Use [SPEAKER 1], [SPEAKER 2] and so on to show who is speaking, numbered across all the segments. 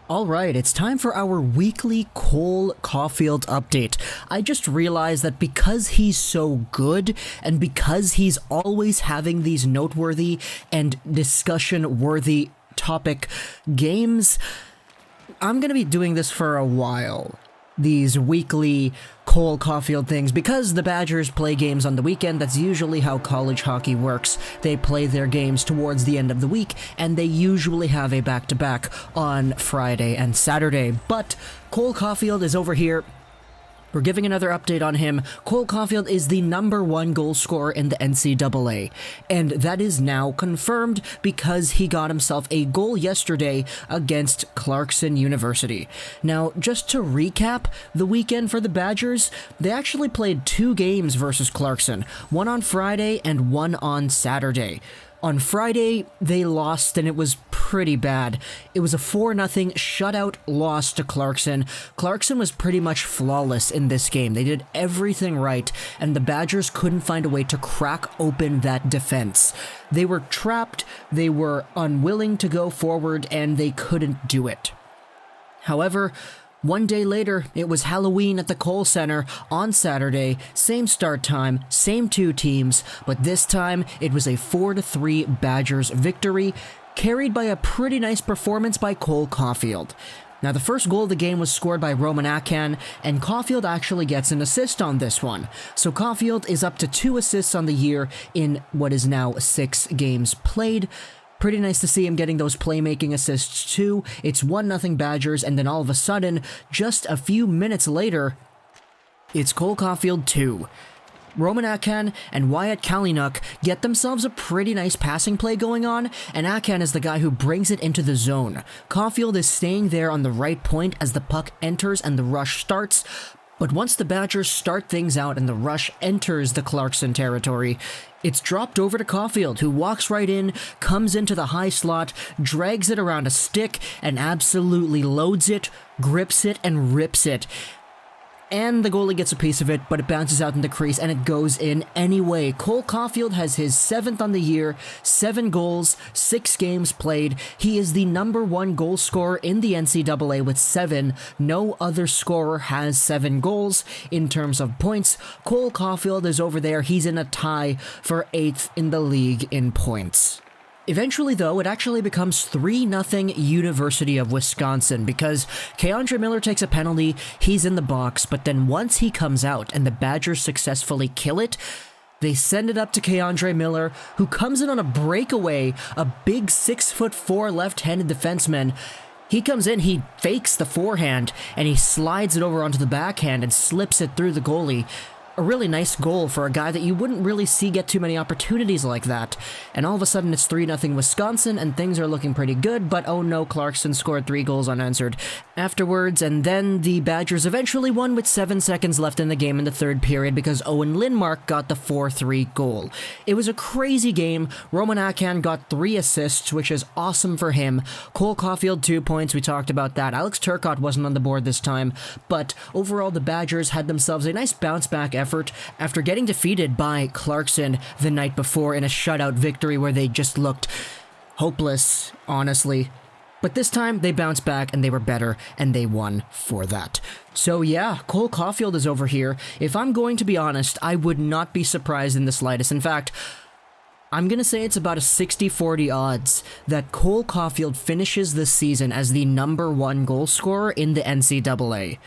[SPEAKER 1] All right, it's time for our weekly Cole Caufield update. I just realized that because he's so good and because he's always having these noteworthy and discussion-worthy topic games, I'm going to be doing this for a while. These weekly Cole Caufield things, because the Badgers play games on the weekend. That's usually how college hockey works. They play their games towards the end of the week, and they usually have a back-to-back on Friday and Saturday. But Cole Caufield is over here. We're giving another update on him. Cole Caufield is the #1 goal scorer in the NCAA, and that is now confirmed because he got himself a goal yesterday against Clarkson University. Now, just to recap the weekend for the Badgers, they actually played 2 games versus Clarkson, one on Friday and one on Saturday. On Friday, they lost, and it was pretty bad. It was a 4-0 shutout loss to Clarkson. Clarkson was pretty much flawless in this game. They did everything right, and the Badgers couldn't find a way to crack open that defense. They were trapped, they were unwilling to go forward, and they couldn't do it. However, one day later, it was Halloween at the Cole Center on Saturday, same start time, same 2 teams, but this time it was a 4-3 Badgers victory, carried by a pretty nice performance by Cole Caufield. Now, the first goal of the game was scored by Roman Akan, and Caufield actually gets an assist on this one. So Caufield is up to 2 assists on the year in what is now 6 games played. Pretty nice to see him getting those playmaking assists too. It's 1-0 Badgers, and then all of a sudden, just a few minutes later, it's Cole Caufield 2. Roman Akan and Wyatt Kalynuk get themselves a pretty nice passing play going on, and Akan is the guy who brings it into the zone. Caufield is staying there on the right point as the puck enters and the rush starts. But once the Badgers start things out and the rush enters the Clarkson territory, it's dropped over to Caufield, who walks right in, comes into the high slot, drags it around a stick, and absolutely loads it, grips it, and rips it. And the goalie gets a piece of it, but it bounces out in the crease, and it goes in anyway. Cole Caufield has his 7th on the year, 7 goals, 6 games played. He is the #1 goal scorer in the NCAA with 7. No other scorer has 7 goals. In terms of points, Cole Caufield is over there. He's in a tie for 8th in the league in points. Eventually, though, it actually becomes 3-0 University of Wisconsin because Keandre Miller takes a penalty, he's in the box, but then once he comes out and the Badgers successfully kill it, they send it up to Keandre Miller, who comes in on a breakaway, a big 6'4" left-handed defenseman. He comes in, he fakes the forehand, and he slides it over onto the backhand and slips it through the goalie. A really nice goal for a guy that you wouldn't really see get too many opportunities like that. And all of a sudden it's 3-0 Wisconsin and things are looking pretty good, but oh no, Clarkson scored 3 goals unanswered afterwards, and then the Badgers eventually won with 7 seconds left in the game in the 3rd period because Owen Lindmark got the 4-3 goal. It was a crazy game. Roman Akan got 3 assists, which is awesome for him. Cole Caufield 2 points, we talked about that. Alex Turcotte wasn't on the board this time, but overall the Badgers had themselves a nice bounce-back effort after getting defeated by Clarkson the night before in a shutout victory where they just looked hopeless, honestly. But this time, they bounced back and they were better, and they won for that. So yeah, Cole Caufield is over here. If I'm going to be honest, I would not be surprised in the slightest. In fact, I'm going to say it's about a 60-40 odds that Cole Caufield finishes this season as the #1 goal scorer in the NCAA.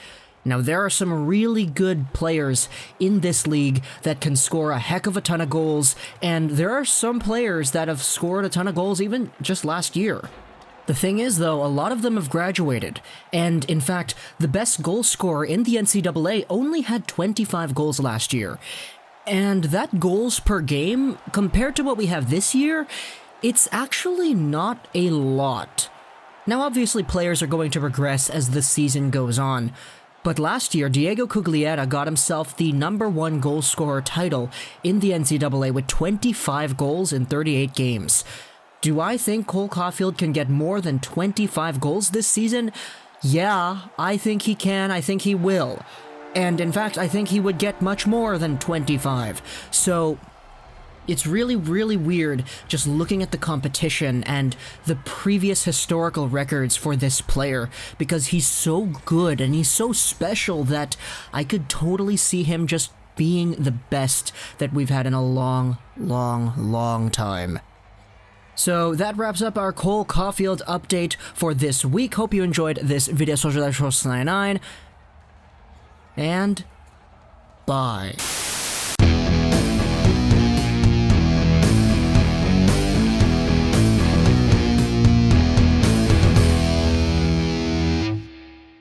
[SPEAKER 1] Now, there are some really good players in this league that can score a heck of a ton of goals, and there are some players that have scored a ton of goals even just last year. The thing is, though, a lot of them have graduated, and in fact, the best goal scorer in the NCAA only had 25 goals last year. And that goals per game, compared to what we have this year, it's actually not a lot. Now, obviously, players are going to regress as the season goes on, but last year, Diego Cuglietta got himself the #1 goal scorer title in the NCAA with 25 goals in 38 games. Do I think Cole Caufield can get more than 25 goals this season? Yeah, I think he can. I think he will. And in fact, I think he would get much more than 25. So It's really, really weird just looking at the competition and the previous historical records for this player, because he's so good and he's so special that I could totally see him just being the best that we've had in a long, long, long time. So that wraps up our Cole Caufield update for this week. Hope you enjoyed this video. And bye.